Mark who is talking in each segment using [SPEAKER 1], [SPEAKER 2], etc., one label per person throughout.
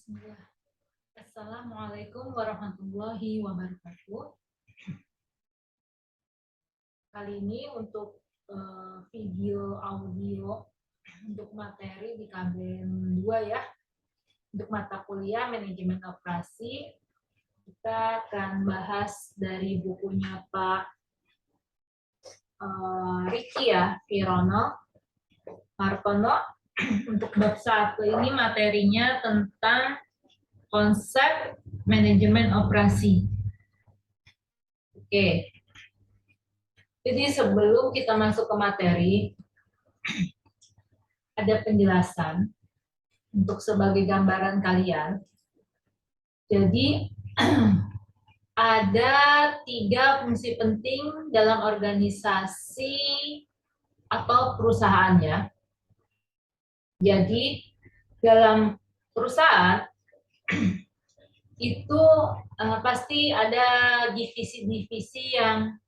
[SPEAKER 1] Bismillah. Assalamualaikum warahmatullahi wabarakatuh. Kali ini untuk video audio untuk materi di KBM 2 ya. Untuk mata kuliah manajemen operasi, kita akan bahas dari bukunya Pak Riki ya, Virono Martono. Untuk bab 1 ini materinya tentang konsep manajemen operasi. Oke. Jadi sebelum kita masuk ke materi, ada penjelasan untuk sebagai gambaran kalian. Jadi ada 3 fungsi penting dalam organisasi atau perusahaannya. Jadi dalam perusahaan itu pasti ada divisi-divisi yang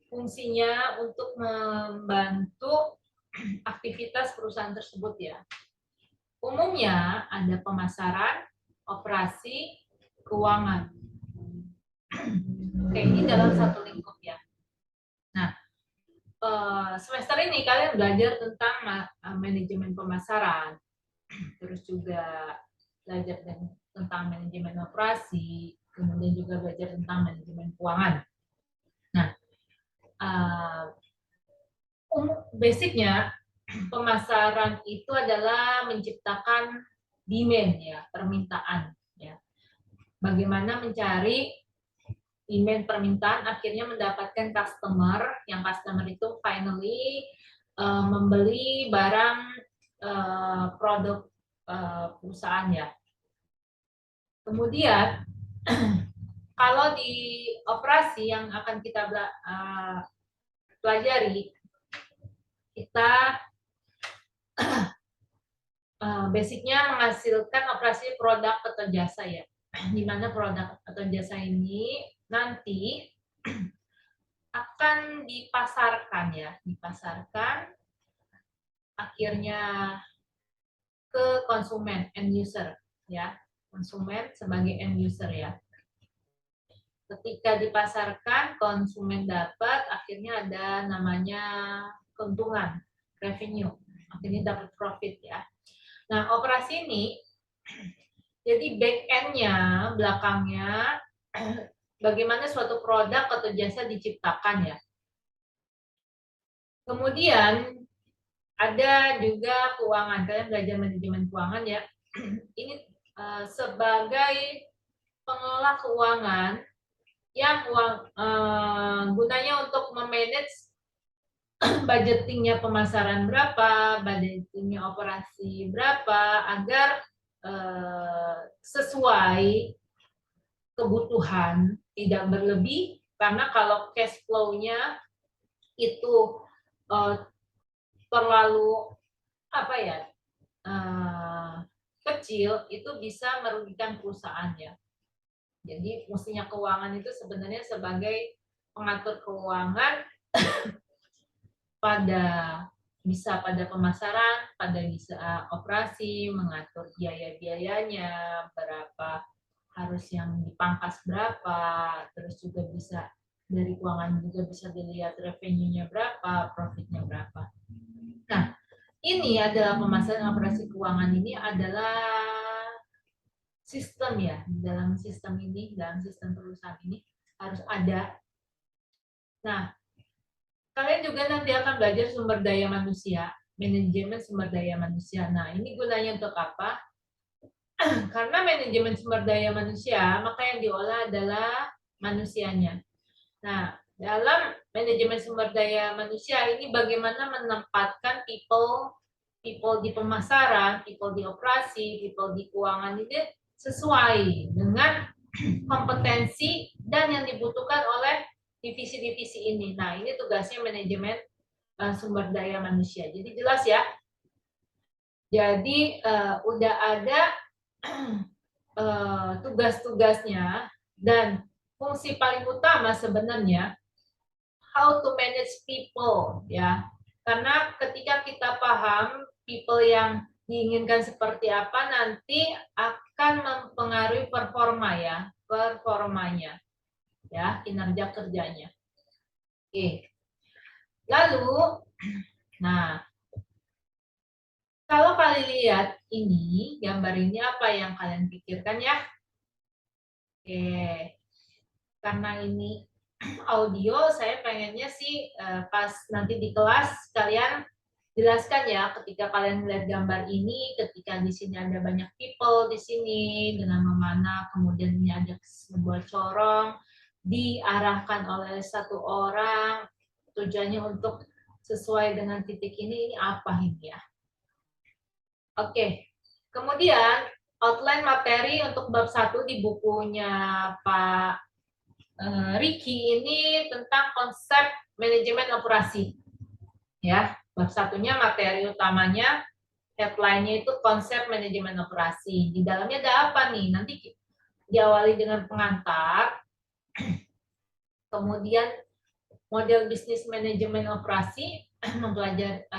[SPEAKER 1] fungsinya untuk membantu aktivitas perusahaan tersebut ya. Umumnya ada pemasaran, operasi, keuangan. Oke, ini dalam satu lingkup ya. Nah, semester ini kalian belajar tentang manajemen pemasaran, terus juga belajar tentang manajemen operasi, kemudian juga belajar tentang manajemen keuangan. Nah, basicnya pemasaran itu adalah menciptakan demand ya, permintaan ya. Bagaimana mencari demand permintaan akhirnya mendapatkan customer, yang customer itu finally membeli barang produk perusahaan ya. Kemudian kalau di operasi yang akan kita pelajari, kita basicnya menghasilkan operasi produk atau jasa ya, di mana produk atau jasa ini nanti akan dipasarkan ya, dipasarkan akhirnya ke konsumen, end user ya, konsumen sebagai end user ya. Ketika dipasarkan, konsumen dapat, akhirnya ada namanya keuntungan, revenue, akhirnya dapat profit ya. Nah, operasi ini, jadi back end-nya, belakangnya, bagaimana suatu produk atau jasa diciptakan ya. Kemudian, ada juga keuangan, kalian belajar manajemen keuangan ya. Ini sebagai pengelola keuangan, yang gunanya untuk memanage budgetingnya pemasaran berapa, budgetingnya operasi berapa, agar sesuai kebutuhan, tidak berlebih, karena kalau cash flow-nya itu terlalu kecil, itu bisa merugikan perusahaannya. Jadi fungsinya keuangan itu sebenarnya sebagai pengatur keuangan bisa pada pemasaran, pada bisa operasi, mengatur biaya-biayanya, berapa harus yang dipangkas berapa, terus juga bisa dari keuangan juga bisa dilihat revenue-nya berapa, profit-nya berapa. Nah, ini adalah pemasaran operasi keuangan ini adalah sistem ya, dalam sistem ini, dalam sistem perusahaan ini harus ada. Nah, kalian juga nanti akan belajar sumber daya manusia, manajemen sumber daya manusia. Nah, ini gunanya untuk apa? Karena manajemen sumber daya manusia, maka yang diolah adalah manusianya. Nah, dalam manajemen sumber daya manusia ini bagaimana menempatkan people di pemasaran, people di operasi, people di keuangan ini sesuai dengan kompetensi dan yang dibutuhkan oleh divisi-divisi ini. Nah, ini tugasnya manajemen sumber daya manusia. Jadi jelas ya. Jadi udah ada tugas-tugasnya dan fungsi paling utama sebenarnya how to manage people ya. Karena ketika kita paham people yang diinginkan seperti apa nanti akan mempengaruhi performanya, ya, kinerja kerjanya. Oke. Lalu, nah, kalau kalian lihat ini, gambar ini apa yang kalian pikirkan ya? Oke, karena ini audio, saya pengennya sih pas nanti di kelas kalian jelaskan ya, ketika kalian melihat gambar ini, ketika di sini ada banyak people di sini dengan memanah, kemudian ini ada sebuah corong diarahkan oleh satu orang, tujuannya untuk sesuai dengan titik ini apa ini ya? Oke, kemudian outline materi untuk bab 1 di bukunya Pak Ricky ini tentang konsep manajemen operasi. Ya, bab 1-nya materi utamanya, headline-nya itu konsep manajemen operasi. Di dalamnya ada apa nih? Nanti diawali dengan pengantar, kemudian model bisnis manajemen operasi, mempelajari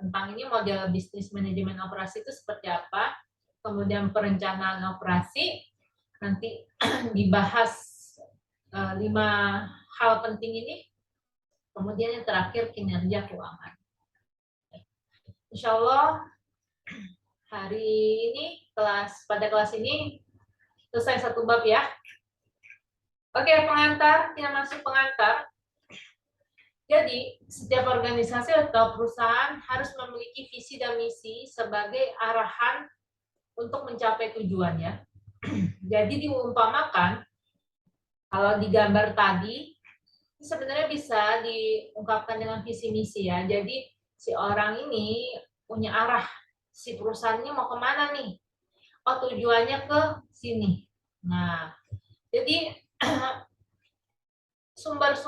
[SPEAKER 1] tentang ini model bisnis manajemen operasi itu seperti apa, kemudian perencanaan operasi, nanti dibahas 5 hal penting ini, kemudian yang terakhir kinerja keuangan. Insya Allah hari ini pada kelas ini selesai 1 bab ya. Oke, pengantar, kita masuk pengantar. Jadi, setiap organisasi atau perusahaan harus memiliki visi dan misi sebagai arahan untuk mencapai tujuannya. Jadi diumpamakan, kalau di gambar tadi, sebenarnya bisa diungkapkan dengan visi misi ya. Jadi si orang ini punya arah, si perusahaannya mau kemana nih? Oh, tujuannya ke sini. Nah, jadi sumber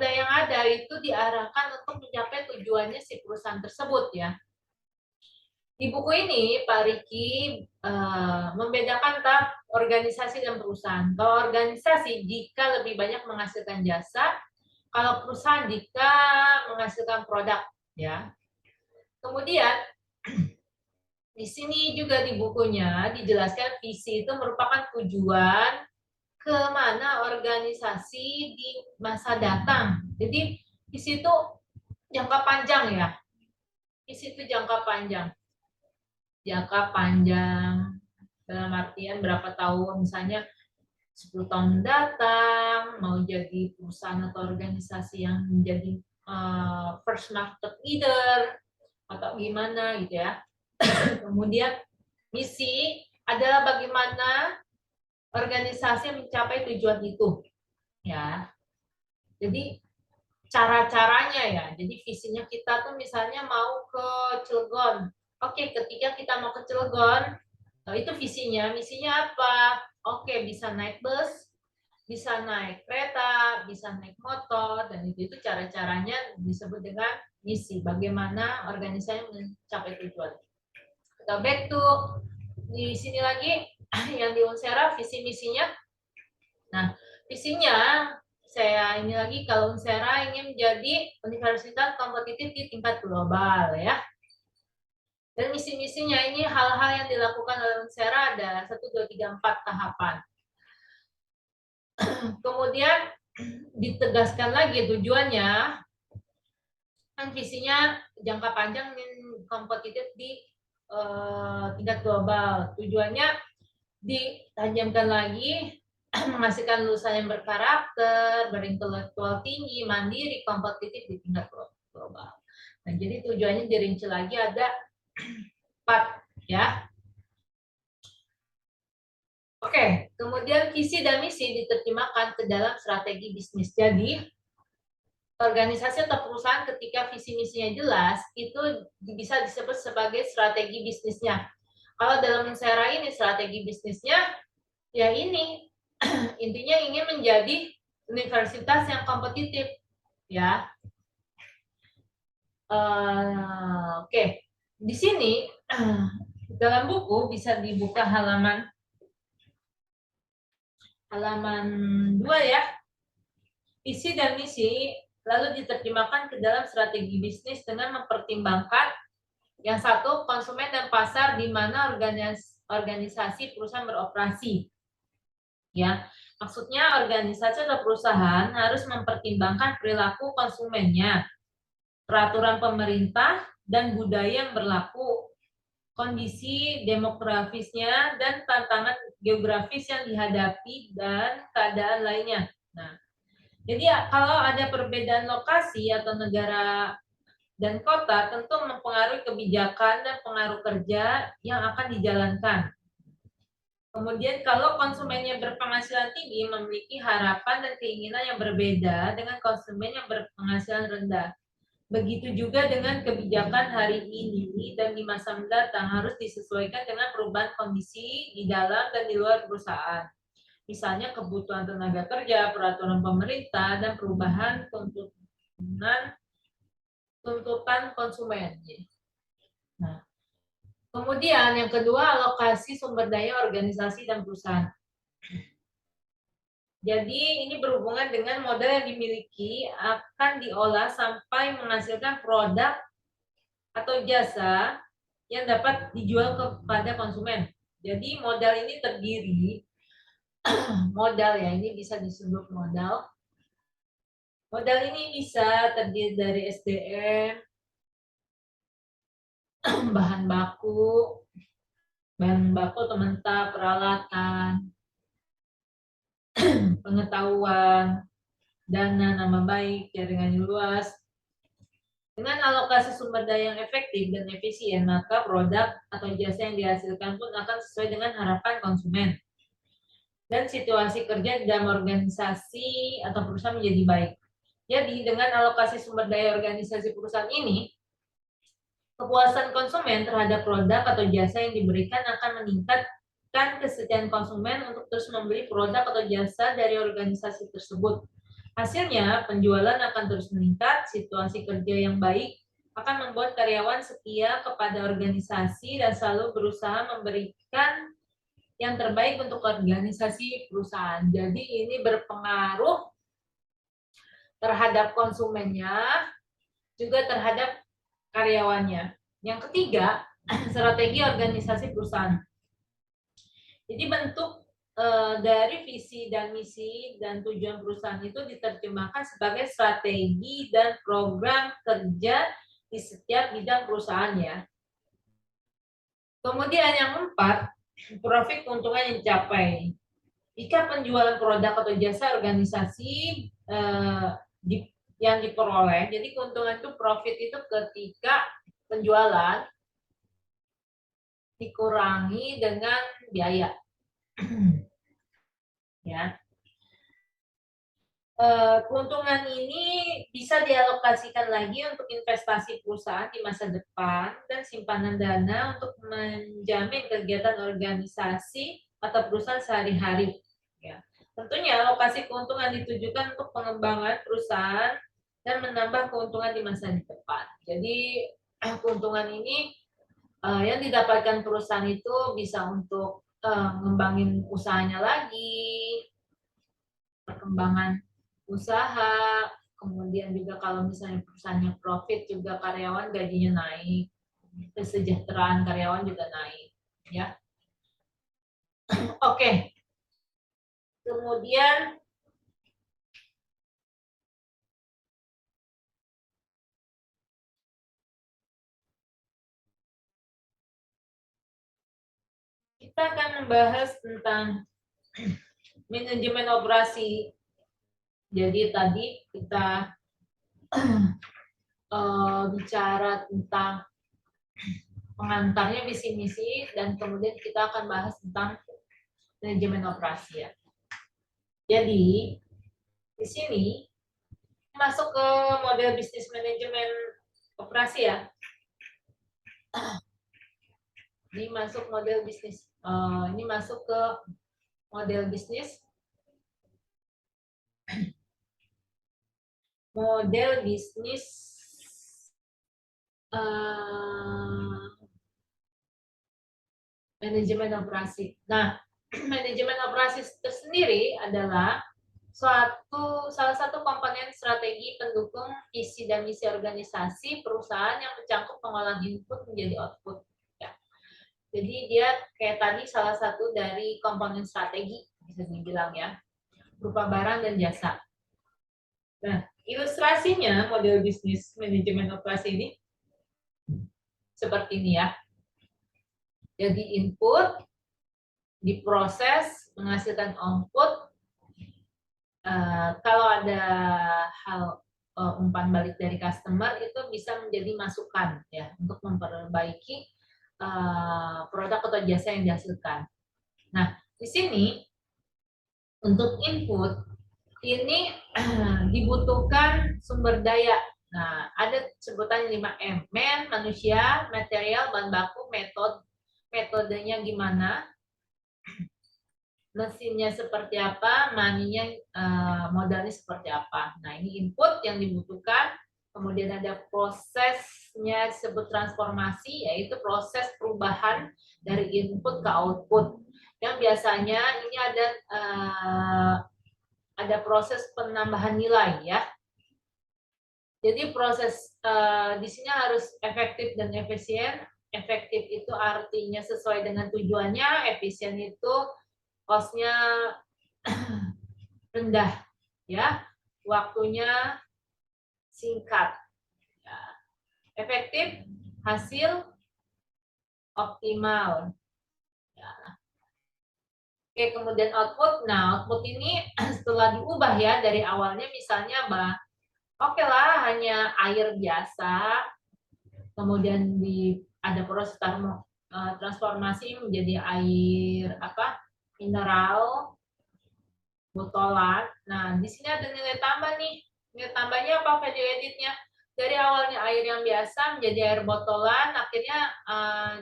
[SPEAKER 1] daya yang ada itu diarahkan untuk mencapai tujuannya si perusahaan tersebut ya. Di buku ini Pak Riki membedakan antara organisasi dan perusahaan. Kalau organisasi jika lebih banyak menghasilkan jasa, kalau perusahaan jika menghasilkan produk ya. Kemudian di sini juga di bukunya dijelaskan visi itu merupakan tujuan kemana organisasi di masa datang. Jadi di situ jangka panjang ya. Di situ jangka panjang. Jangka panjang dalam artian berapa tahun, misalnya 10 tahun mendatang, mau jadi perusahaan atau organisasi yang menjadi first market leader, atau gimana gitu ya. Kemudian misi adalah bagaimana organisasi mencapai tujuan itu ya. Jadi cara-caranya ya. Jadi visinya kita tuh misalnya mau ke Cilegon. Oke, ketika kita mau ke Cilegon, itu visinya. Misinya apa? Oke, bisa naik bus, bisa naik kereta, bisa naik motor, dan itu cara-caranya disebut dengan misi. Bagaimana organisasi mencapai tujuan. Kita back to di sini lagi yang di Unsera visi misinya. Nah, visinya saya ini lagi kalau Unsera ingin menjadi universitas kompetitif di tingkat global ya. Dan misi-misinya ini hal-hal yang dilakukan oleh Unsera ada 1, 2, 3, 4 tahapan. Kemudian ditegaskan lagi tujuannya, kan visinya jangka panjang ingin kompetitif di tingkat global. Tujuannya ditajamkan lagi, menghasilkan lulusan yang berkarakter, berintelektual tinggi, mandiri, kompetitif di tingkat global. Nah, jadi tujuannya dirinci lagi ada 4 ya. Oke, kemudian visi dan misi diterjemahkan ke dalam strategi bisnis. Jadi, organisasi atau perusahaan ketika visi misinya jelas, itu bisa disebut sebagai strategi bisnisnya. Kalau dalam Unsera ini strategi bisnisnya, ya ini intinya ingin menjadi universitas yang kompetitif, ya. Oke, di sini dalam buku bisa dibuka halaman 2 ya. Visi dan misi lalu diterjemahkan ke dalam strategi bisnis dengan mempertimbangkan Yang satu konsumen dan pasar di mana organisasi perusahaan beroperasi. Ya, maksudnya organisasi atau perusahaan harus mempertimbangkan perilaku konsumennya, peraturan pemerintah dan budaya yang berlaku, kondisi demografisnya dan tantangan geografis yang dihadapi dan keadaan lainnya. Nah, jadi kalau ada perbedaan lokasi atau negara dan kota tentu mempengaruhi kebijakan dan pengaruh kerja yang akan dijalankan. Kemudian kalau konsumennya berpenghasilan tinggi memiliki harapan dan keinginan yang berbeda dengan konsumen yang berpenghasilan rendah. Begitu juga dengan kebijakan hari ini dan di masa mendatang harus disesuaikan dengan perubahan kondisi di dalam dan di luar perusahaan. Misalnya kebutuhan tenaga kerja, peraturan pemerintah, dan perubahan tuntutan konsumen. Nah, kemudian yang kedua, alokasi sumber daya organisasi dan perusahaan. Jadi ini berhubungan dengan modal yang dimiliki akan diolah sampai menghasilkan produk atau jasa yang dapat dijual kepada konsumen. Jadi modal ini terdiri modal ya, ini bisa disebut modal. Modal ini bisa terdiri dari SDM, bahan baku atau mentah, peralatan, pengetahuan, dana, nama baik, jaringan yang luas. Dengan alokasi sumber daya yang efektif dan efisien, maka produk atau jasa yang dihasilkan pun akan sesuai dengan harapan konsumen. Dan situasi kerja dalam organisasi atau perusahaan menjadi baik. Jadi dengan alokasi sumber daya organisasi perusahaan ini, kepuasan konsumen terhadap produk atau jasa yang diberikan akan meningkatkan kesetiaan konsumen untuk terus membeli produk atau jasa dari organisasi tersebut. Hasilnya, penjualan akan terus meningkat, situasi kerja yang baik akan membuat karyawan setia kepada organisasi dan selalu berusaha memberikan yang terbaik untuk organisasi perusahaan. Jadi ini berpengaruh terhadap konsumennya, juga terhadap karyawannya. Yang ketiga, strategi organisasi perusahaan. Jadi bentuk dari visi dan misi dan tujuan perusahaan itu diterjemahkan sebagai strategi dan program kerja di setiap bidang perusahaan ya. Kemudian yang keempat, profit keuntungan yang dicapai. Jika penjualan produk atau jasa organisasi yang diperoleh, jadi keuntungan itu profit itu ketika penjualan dikurangi dengan biaya. Ya. Keuntungan ini bisa dialokasikan lagi untuk investasi perusahaan di masa depan dan simpanan dana untuk menjamin kegiatan organisasi atau perusahaan sehari-hari. Ya. Tentunya alokasi keuntungan ditujukan untuk pengembangan perusahaan dan menambah keuntungan di masa depan. Jadi keuntungan ini yang didapatkan perusahaan itu bisa untuk ngembangin usahanya lagi, perkembangan usaha, kemudian juga kalau misalnya perusahaannya profit juga karyawan gajinya naik, kesejahteraan karyawan juga naik, ya. Oke. Kemudian kita akan membahas tentang manajemen operasi. Jadi tadi kita bicara tentang pengantarnya visi misi dan kemudian kita akan bahas tentang manajemen operasi ya. Jadi di sini masuk ke model bisnis manajemen operasi ya. Ini masuk model bisnis. Ini masuk ke model bisnis. Model bisnis manajemen operasi. Nah, manajemen operasi tersendiri adalah salah satu komponen strategi pendukung visi dan misi organisasi perusahaan yang mencakup pengolahan input menjadi output. Ya. Jadi dia kayak tadi salah satu dari komponen strategi bisa dibilang ya, berupa barang dan jasa. Nah, ilustrasinya model bisnis manajemen operasi ini seperti ini ya. Jadi input diproses menghasilkan output. Kalau ada hal umpan balik dari customer itu bisa menjadi masukan ya untuk memperbaiki produk atau jasa yang dihasilkan. Nah, di sini untuk input ini dibutuhkan sumber daya. Nah, ada sebutan 5M, man, manusia, material, bahan baku, metodenya gimana, mesinnya seperti apa, maninya modalnya seperti apa. Nah, ini input yang dibutuhkan. Kemudian ada prosesnya disebut transformasi, yaitu proses perubahan dari input ke output. Yang biasanya ini ada proses penambahan nilai ya. Jadi proses di sini harus efektif dan efisien. Efektif itu artinya sesuai dengan tujuannya, efisien itu cost-nya rendah ya, waktunya singkat, ya. Efektif, hasil optimal, ya. Oke, kemudian output. Nah, output ini setelah diubah ya dari awalnya misalnya oke lah hanya air biasa, kemudian ada proses transformasi menjadi air mineral botolan. Nah, di sini ada nilai tambah nih. Nilai tambahnya apa? Value editnya. Dari awalnya air yang biasa menjadi air botolan, akhirnya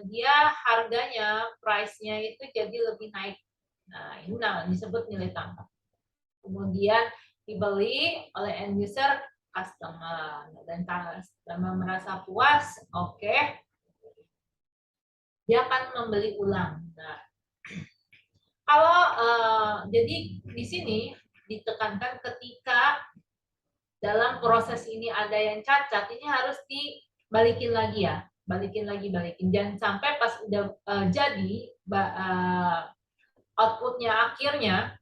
[SPEAKER 1] dia harganya, price-nya itu jadi lebih naik. Nah, ini disebut nilai tambah. Kemudian dibeli oleh end user, customer. Dan customer merasa puas, oke. Dia akan membeli ulang. Nah, kalau jadi di sini ditekankan ketika dalam proses ini ada yang cacat, ini harus dibalikin lagi ya, balikin. Jangan sampai pas udah jadi outputnya akhirnya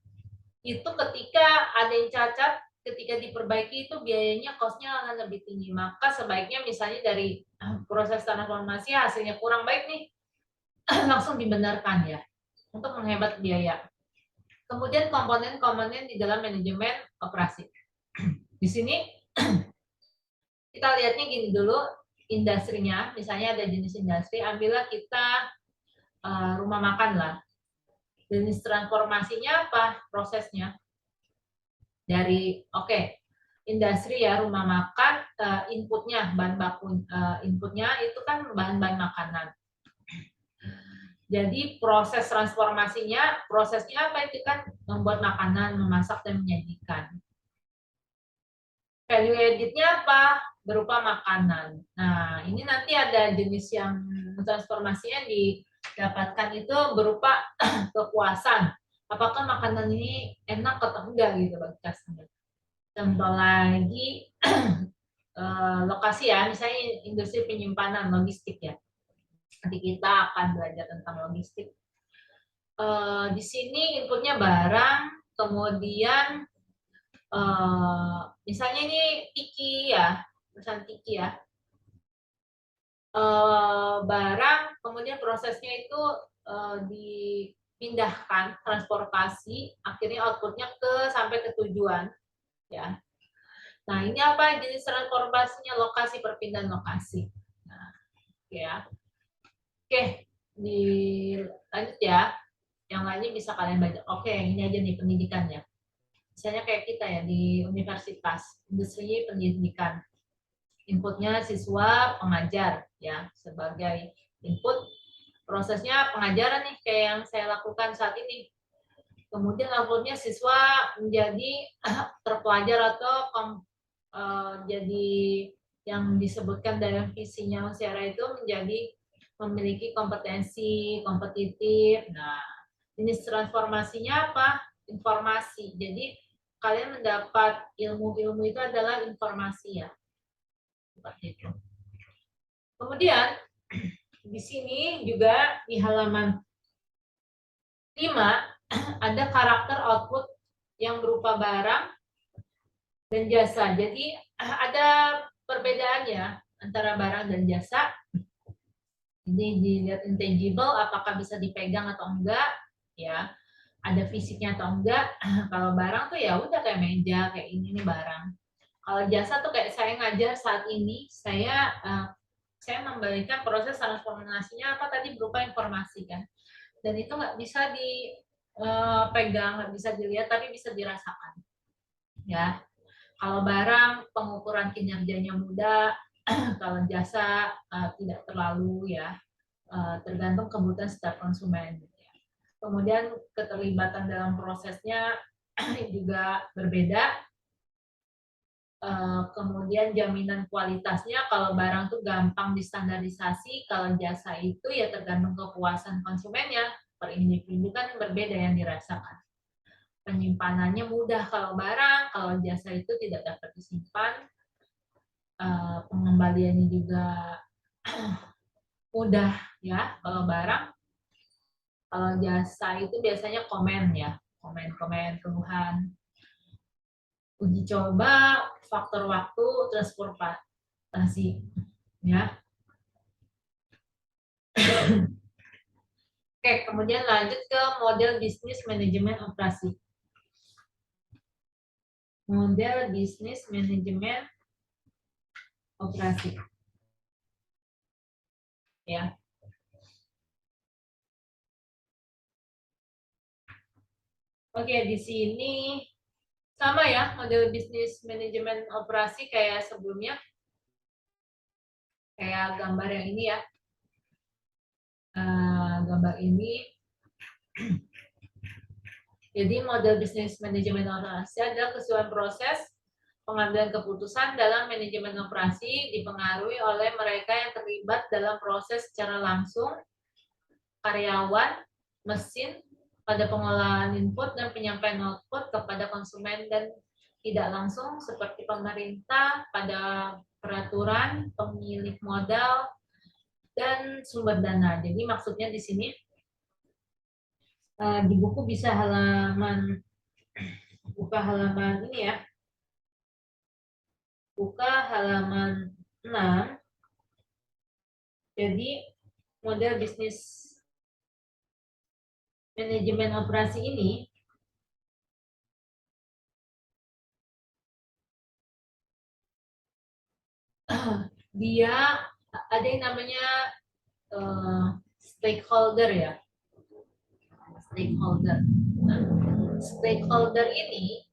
[SPEAKER 1] itu ketika ada yang cacat, ketika diperbaiki itu biayanya cost-nya akan lebih tinggi. Maka sebaiknya misalnya dari proses transformasi hasilnya kurang baik nih, langsung dibenarkan ya untuk menghemat biaya. Kemudian komponen-komponen di dalam manajemen operasi. Di sini kita lihatnya gini dulu, industrinya, misalnya ada jenis industri, ambillah kita rumah makan lah. Jenis transformasinya apa? Prosesnya. Dari industri ya, rumah makan, inputnya, bahan baku inputnya itu kan bahan-bahan makanan. Jadi proses transformasinya, prosesnya apa? Itu kan membuat makanan, memasak dan menyajikan. Value editnya apa? Berupa makanan. Nah, ini nanti ada jenis yang transformasinya didapatkan itu berupa kepuasan. Apakah makanan ini enak atau enggak gitu bagi customer. Contoh lagi lokasi ya, misalnya industri penyimpanan logistik ya. Nanti kita akan belajar tentang logistik. Di sini inputnya barang, kemudian misalnya ini tiki ya, perusahaan tiki ya. Barang, kemudian prosesnya itu dipindahkan, transportasi, akhirnya outputnya sampai ke tujuan. Ya. Nah, ini apa jenis transportasinya? Lokasi, perpindahan lokasi. Nah, ya. Oke, lanjut ya. Yang lainnya bisa kalian baca. Oke, ini aja nih pendidikannya. Misalnya kayak kita ya di universitas, industri pendidikan. Inputnya siswa, pengajar ya sebagai input. Prosesnya pengajaran nih kayak yang saya lakukan saat ini. Kemudian outputnya siswa menjadi terpelajar atau jadi yang disebutkan dalam visinya Osiera itu menjadi memiliki kompetensi, kompetitif. Nah, jenis transformasinya apa? Informasi. Jadi kalian mendapat ilmu-ilmu itu adalah informasi ya. Seperti itu. Kemudian di sini juga di halaman 5 ada karakter output yang berupa barang dan jasa. Jadi ada perbedaannya antara barang dan jasa. Ini dilihat intangible, apakah bisa dipegang atau enggak, ya. Ada fisiknya atau enggak. Kalau barang tuh ya udah kayak meja, kayak ini nih barang. Kalau jasa tuh kayak saya ngajar saat ini, saya memberikan proses transformasinya apa tadi berupa informasi kan. Dan itu nggak bisa dipegang, nggak bisa dilihat, tapi bisa dirasakan. Ya, kalau barang pengukuran kinerjanya mudah, kalau jasa tidak terlalu ya, tergantung kebutuhan setiap konsumen. Kemudian keterlibatan dalam prosesnya juga berbeda. Kemudian jaminan kualitasnya, kalau barang tuh gampang distandarisasi, kalau jasa itu ya tergantung kepuasan konsumennya. Per individu kan berbeda yang dirasakan. Penyimpanannya mudah kalau barang, kalau jasa itu tidak dapat disimpan. Pengembaliannya juga mudah ya kalau barang. Kalau jasa itu biasanya komen ya, komen-komen keluhan. Uji coba, faktor waktu, transportasi ya. Oke, kemudian lanjut ke model bisnis manajemen operasi. Model bisnis manajemen operasi. Ya. Oke, di sini sama ya, model bisnis manajemen operasi kayak sebelumnya. Kayak gambar yang ini ya. Gambar ini. Jadi model bisnis manajemen operasi adalah keseluruhan proses pengambilan keputusan dalam manajemen operasi dipengaruhi oleh mereka yang terlibat dalam proses secara langsung, karyawan, mesin, pada pengolahan input dan penyampaian output kepada konsumen, dan tidak langsung seperti pemerintah pada peraturan, pemilik modal, dan sumber dana. Jadi maksudnya di sini di buku bisa buka halaman ini ya. Buka halaman 6. Jadi model bisnis manajemen operasi ini dia ada yang namanya stakeholder ya. Stakeholder. Nah, stakeholder ini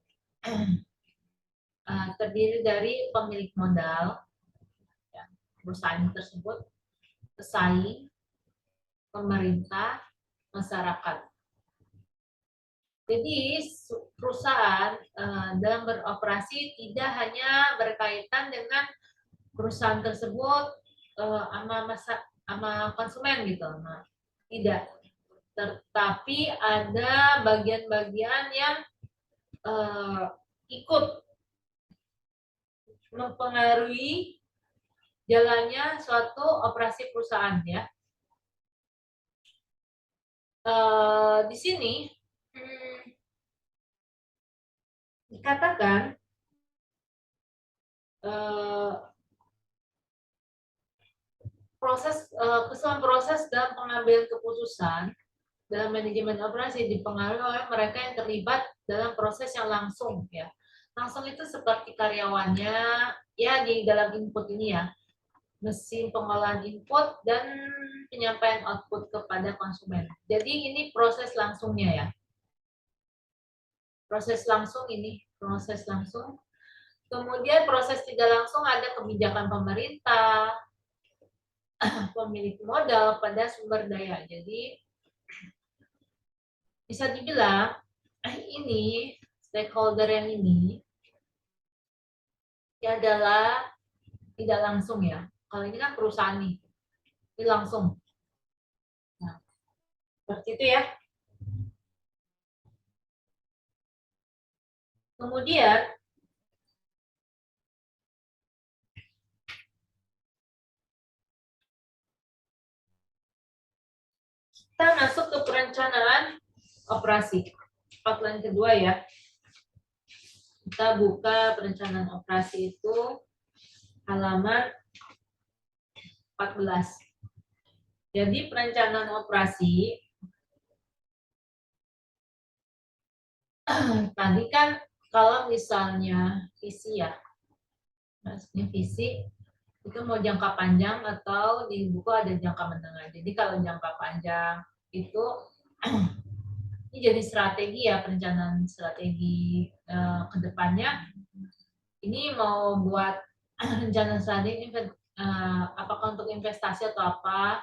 [SPEAKER 1] terdiri dari pemilik modal, ya, perusahaan tersebut, pesaing, pemerintah, masyarakat. Jadi perusahaan dalam beroperasi tidak hanya berkaitan dengan perusahaan tersebut sama konsumen gitu, nah, tidak. Tetapi ada bagian-bagian yang ikut mempengaruhi jalannya suatu operasi perusahaan ya. Di sini dikatakan keseluruhan proses dalam pengambilan keputusan dalam manajemen operasi dipengaruhi oleh mereka yang terlibat dalam proses yang langsung ya. Langsung itu seperti karyawannya ya di dalam input ini ya. Mesin pengolahan input dan penyampaian output kepada konsumen. Jadi ini proses langsungnya ya. Proses langsung ini, proses langsung. Kemudian proses tidak langsung ada kebijakan pemerintah, pemilik modal pada sumber daya. Jadi bisa dibilang ini stakeholder yang ini adalah tidak langsung ya. Kalau ini kan perusahaan nih, ini langsung. Nah, seperti itu ya. Kemudian kita masuk ke perencanaan operasi. Outline kedua ya. Kita buka perencanaan operasi itu halaman 14. Jadi perencanaan operasi tadi kan kalau misalnya visi ya, maksudnya visi itu mau jangka panjang atau di buku ada jangka menengah. Jadi kalau jangka panjang itu ini jadi strategi ya, perencanaan strategi ke depannya. Ini mau buat rencana strategi apakah untuk investasi atau apa.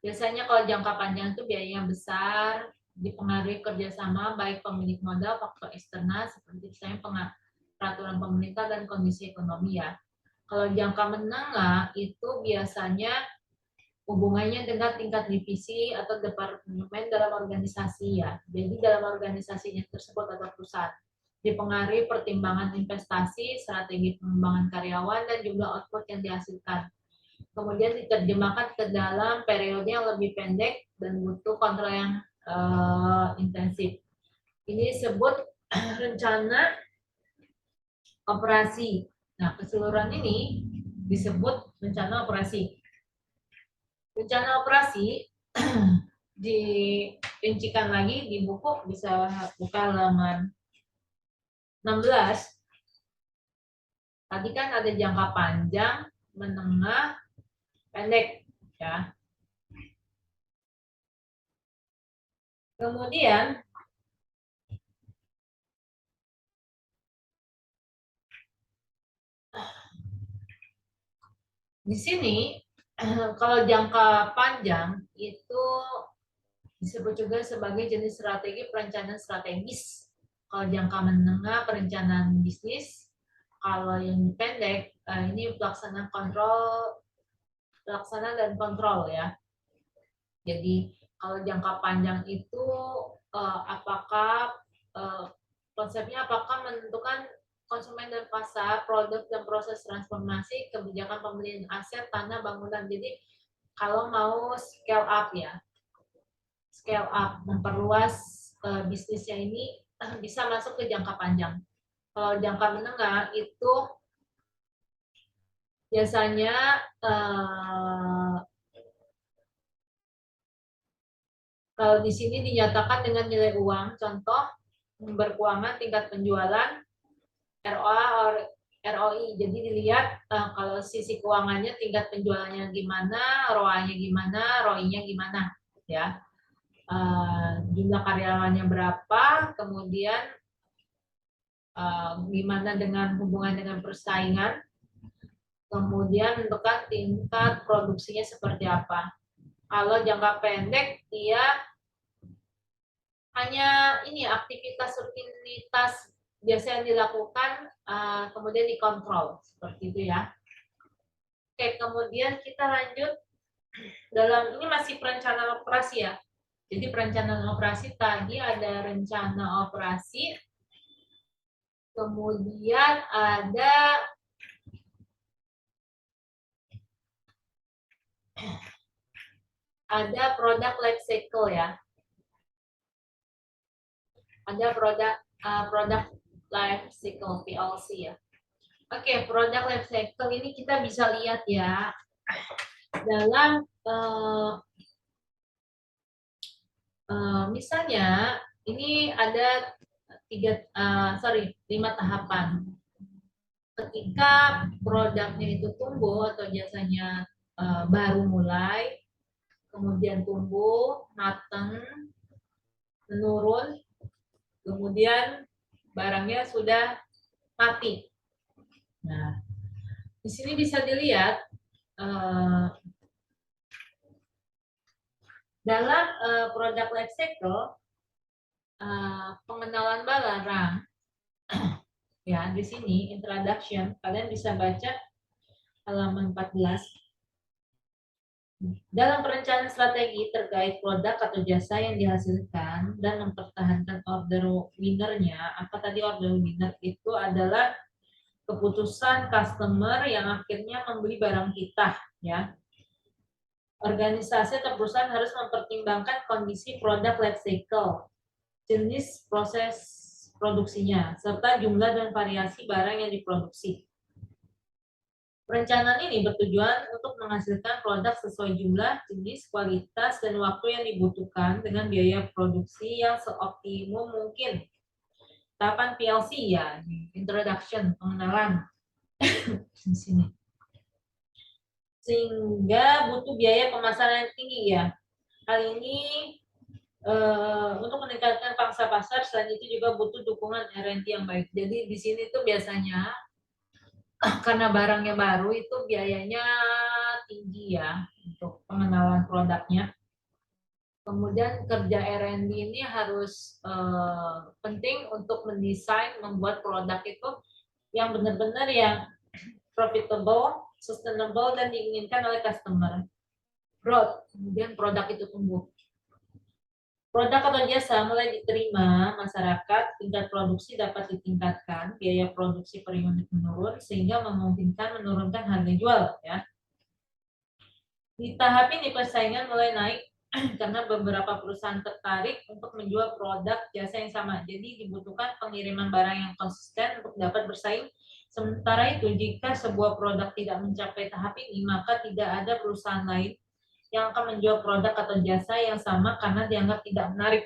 [SPEAKER 1] Biasanya kalau jangka panjang itu biayanya besar, dipengaruhi kerjasama baik pemilik modal, faktor eksternal seperti misalnya peraturan pemerintah dan kondisi ekonomi ya. Kalau jangka menengah itu biasanya hubungannya dengan tingkat divisi atau departemen dalam organisasi ya. Jadi dalam organisasinya tersebut atau perusahaan dipengaruhi pertimbangan investasi, strategi pengembangan karyawan, dan jumlah output yang dihasilkan. Kemudian diterjemahkan ke dalam periode yang lebih pendek dan butuh kontrol yang intensif. Ini disebut rencana operasi. Nah, keseluruhan ini disebut rencana operasi. Rencana operasi dirincikan lagi di buku, bisa buka halaman 16. Tadi kan ada jangka panjang, menengah, pendek ya. Kemudian di sini kalau jangka panjang itu disebut juga sebagai jenis strategi perencanaan strategis. Kalau jangka menengah perencanaan bisnis, kalau yang pendek ini pelaksanaan dan kontrol ya. Jadi kalau jangka panjang itu apakah konsepnya apakah menentukan konsumen dan pasar, produk dan proses transformasi, kebijakan pembelian aset, tanah, bangunan. Jadi kalau mau scale up ya, scale up, memperluas bisnisnya ini bisa masuk ke jangka panjang. Kalau jangka menengah itu biasanya kalau di sini dinyatakan dengan nilai uang, contoh berkeuangan tingkat penjualan, ROA, ROI. Jadi dilihat kalau sisi keuangannya tingkat penjualannya gimana, ROA-nya gimana, ROI-nya gimana, ya. Jumlah karyawannya berapa, kemudian gimana dengan hubungan dengan persaingan, kemudian menentukan tingkat produksinya seperti apa. Kalau jangka pendek dia hanya ini aktivitas rutinitas biasa yang dilakukan kemudian dikontrol seperti itu ya. Oke, kemudian kita lanjut dalam ini masih perencanaan operasi ya. Jadi perencanaan operasi tadi ada rencana operasi, kemudian ada product life cycle ya. Ada product life cycle PLC ya. Oke, product life cycle ini kita bisa lihat ya dalam misalnya ini ada 5 tahapan. Ketika produknya itu tumbuh atau jasanya baru mulai, kemudian tumbuh, matang, menurun, kemudian barangnya sudah mati. Nah, di sini bisa dilihat dalam product life cycle pengenalan barang ya di sini introduction kalian bisa baca halaman 14. Dalam perencanaan strategi terkait produk atau jasa yang dihasilkan dan mempertahankan order winnernya, apa tadi order winner itu adalah keputusan customer yang akhirnya membeli barang kita, ya. Organisasi atau perusahaan harus mempertimbangkan kondisi produk life cycle, jenis proses produksinya, serta jumlah dan variasi barang yang diproduksi. Perencanaan ini bertujuan untuk menghasilkan produk sesuai jumlah, jenis, kualitas, dan waktu yang dibutuhkan dengan biaya produksi yang seoptimum mungkin. Tahapan PLC ya, introduction, pengenalan di sini. Sehingga butuh biaya pemasaran yang tinggi ya. Hal ini untuk meningkatkan pangsa pasar, selain itu juga butuh dukungan R&D yang baik. Jadi di sini tuh biasanya karena barangnya baru itu biayanya tinggi ya untuk pengenalan produknya. Kemudian kerja R&D ini harus penting untuk mendesain, membuat produk itu yang benar-benar yang profitable, sustainable, dan diinginkan oleh customer. Growth, kemudian produk itu tumbuh. Produk atau jasa mulai diterima masyarakat, tingkat produksi dapat ditingkatkan, biaya produksi per unit menurun, sehingga memungkinkan menurunkan harga jual. Ya. Di tahap ini persaingan mulai naik karena beberapa perusahaan tertarik untuk menjual produk jasa yang sama. Jadi dibutuhkan pengiriman barang yang konsisten untuk dapat bersaing. Sementara itu, jika sebuah produk tidak mencapai tahap ini, maka tidak ada perusahaan lain yang akan menjual produk atau jasa yang sama karena dianggap tidak menarik.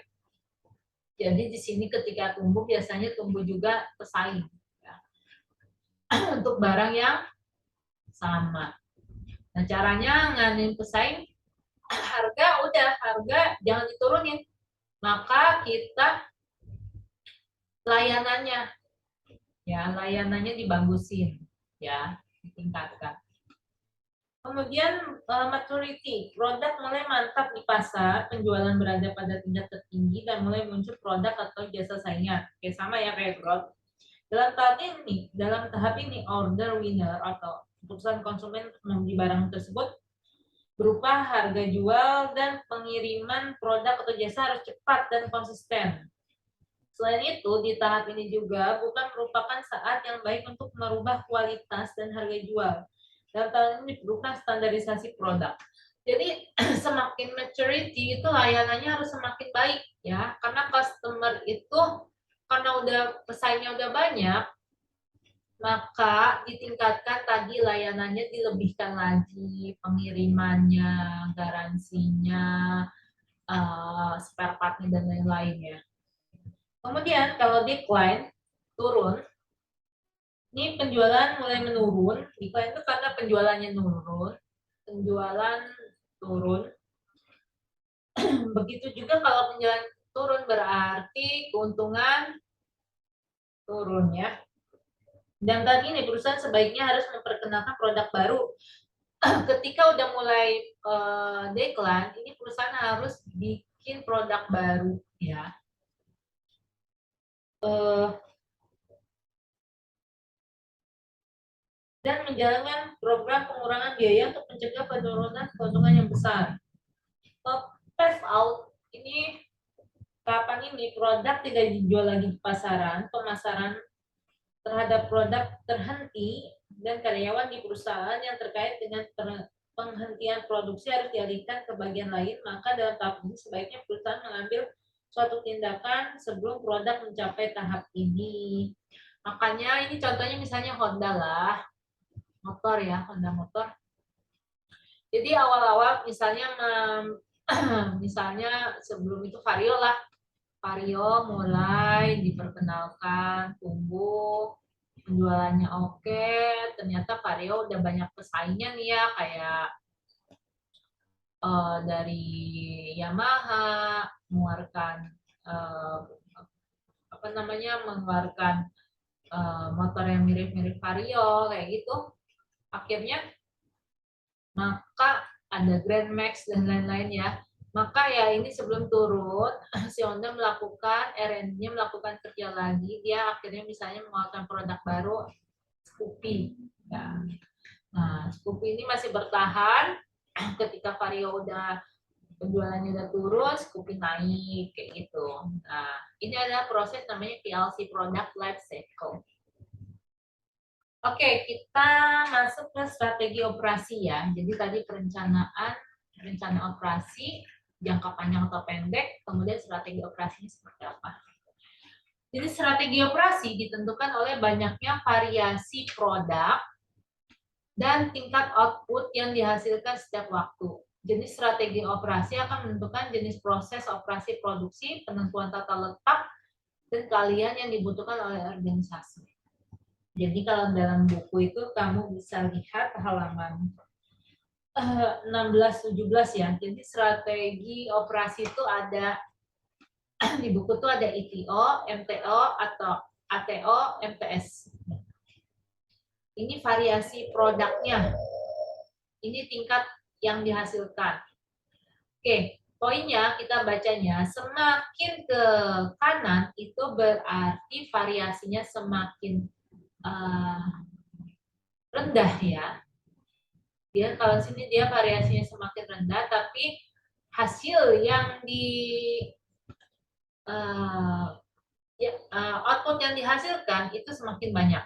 [SPEAKER 1] Jadi di sini ketika tumbuh biasanya tumbuh juga pesaing ya. Untuk barang yang sama. Nah caranya nganin pesaing, harga jangan diturunin. Maka kita layanannya dibagusin ya, ditingkatkan. Kemudian maturity, produk mulai mantap di pasar, penjualan berada pada tingkat tertinggi dan mulai muncul produk atau jasa saingan. Oke, sama ya kayak growth. Dalam tahap ini order winner atau keputusan konsumen untuk membeli barang tersebut berupa harga jual dan pengiriman produk atau jasa harus cepat dan konsisten. Selain itu, di tahap ini juga bukan merupakan saat yang baik untuk merubah kualitas dan harga jual. Dalam tahap ini diperlukan standarisasi produk. Jadi semakin maturity itu layanannya harus semakin baik ya, karena customer itu karena udah pesaingnya udah banyak, maka ditingkatkan tadi layanannya dilebihkan lagi, pengirimannya, garansinya, spare part-nya dan lain-lainnya. Kemudian kalau decline, turun, ini penjualan mulai menurun. Decline itu karena penjualannya penjualan turun. Begitu juga kalau penjualan turun berarti keuntungan turun ya. Dan tadi ini perusahaan sebaiknya harus memperkenalkan produk baru. Ketika udah mulai decline, ini perusahaan harus bikin produk baru ya. Dan menjalankan program pengurangan biaya untuk mencegah penurunan keuntungan yang besar. Phase out ini kapan ini produk tidak dijual lagi di pasaran, pemasaran terhadap produk terhenti dan karyawan di perusahaan yang terkait dengan penghentian produksi harus dialihkan ke bagian lain, maka dalam tahap ini sebaiknya perusahaan mengambil suatu tindakan sebelum produk mencapai tahap ini. Makanya ini contohnya misalnya Honda lah, motor ya, Honda motor. Jadi awal-awal misalnya misalnya sebelum itu Vario lah, Vario mulai diperkenalkan, tumbuh, penjualannya oke, ternyata Vario udah banyak pesaingnya nih ya, kayak dari Yamaha mengeluarkan mengeluarkan motor yang mirip-mirip Vario kayak gitu. Akhirnya maka ada Grand Max dan lain-lain ya. Maka ya ini sebelum turun, si Honda melakukan R&D-nya, melakukan kerja lagi, dia akhirnya misalnya mengeluarkan produk baru, Scoopy. Ya. Nah, Scoopy ini masih bertahan, ketika vario udah penjualannya udah turun, skupin naik kayak gitu. Nah, ini adalah proses namanya PLC, Product Life Cycle. Oke, kita masuk ke strategi operasi ya. Jadi tadi rencana operasi jangka panjang atau pendek, kemudian strategi operasinya seperti apa. Jadi strategi operasi ditentukan oleh banyaknya variasi produk dan tingkat output yang dihasilkan setiap waktu. Jadi strategi operasi akan menentukan jenis proses operasi produksi, penentuan tata letak, dan keahlian yang dibutuhkan oleh organisasi. Jadi kalau dalam buku itu kamu bisa lihat halaman 16-17 ya. Jadi strategi operasi itu ada di buku itu ada ITO, MTO, atau ATO, MTS. Ini variasi produknya. Ini tingkat yang dihasilkan. Oke, poinnya kita bacanya semakin ke kanan itu berarti variasinya semakin rendah ya. Dia kalau sini dia variasinya semakin rendah, tapi hasil yang output yang dihasilkan itu semakin banyak.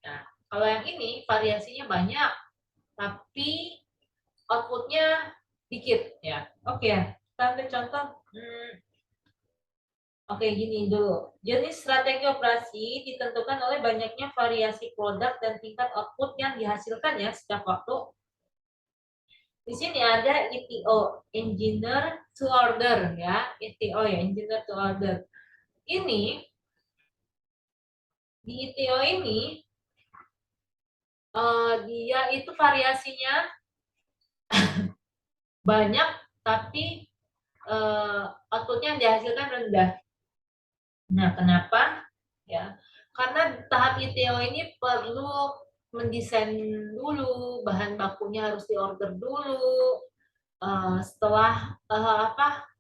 [SPEAKER 1] Nah, kalau yang ini variasinya banyak, tapi outputnya dikit ya. Oke ya, kita ambil contoh. Oke, gini dulu. Jenis strategi operasi ditentukan oleh banyaknya variasi produk dan tingkat output yang dihasilkan ya setiap waktu. Di sini ada ETO, Engineer to Order ya, ETO ya, Engineer to Order. Ini di ETO ini dia itu variasinya banyak, tapi outputnya yang dihasilkan rendah. Nah, kenapa? Ya, karena tahap ITO ini perlu mendesain dulu, bahan bakunya harus diorder dulu. Setelah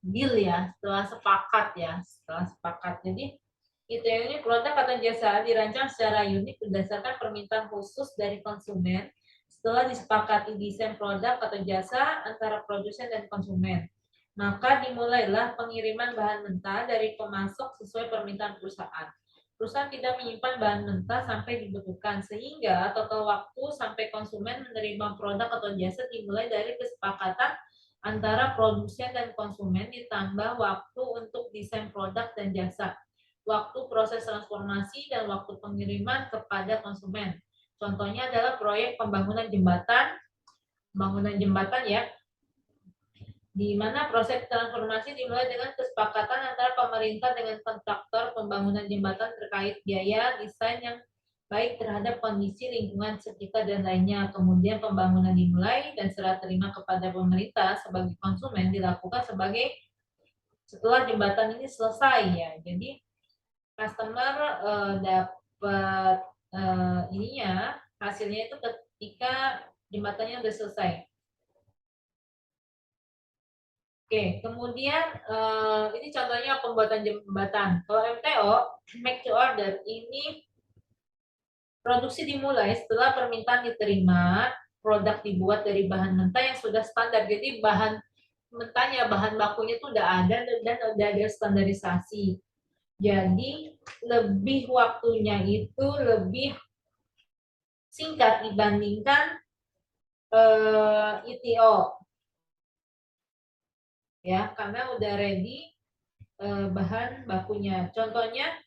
[SPEAKER 1] deal ya, setelah sepakat. Jadi ITO ini produk atau jasa dirancang secara unik berdasarkan permintaan khusus dari konsumen. Setelah disepakati desain produk atau jasa antara produsen dan konsumen, maka dimulailah pengiriman bahan mentah dari pemasok sesuai permintaan perusahaan. Perusahaan tidak menyimpan bahan mentah sampai dibutuhkan, sehingga total waktu sampai konsumen menerima produk atau jasa dimulai dari kesepakatan antara produsen dan konsumen ditambah waktu untuk desain produk dan jasa, waktu proses transformasi, dan waktu pengiriman kepada konsumen. Contohnya adalah proyek pembangunan jembatan ya, di mana proses transformasi dimulai dengan kesepakatan antara pemerintah dengan kontraktor pembangunan jembatan terkait biaya, desain yang baik terhadap kondisi lingkungan sekitar dan lainnya. Kemudian pembangunan dimulai dan serah terima kepada pemerintah sebagai konsumen dilakukan setelah jembatan ini selesai ya. Jadi customer dapat hasilnya itu ketika jembatannya sudah selesai. Oke, kemudian ini contohnya pembuatan jembatan. Kalau MTO, make to order, ini produksi dimulai setelah permintaan diterima, produk dibuat dari bahan mentah yang sudah standar. Jadi bahan mentahnya, bahan bakunya itu udah ada dan udah ada standarisasi. Jadi lebih waktunya itu lebih singkat dibandingkan ITO. Ya, karena udah ready bahan bakunya. Contohnya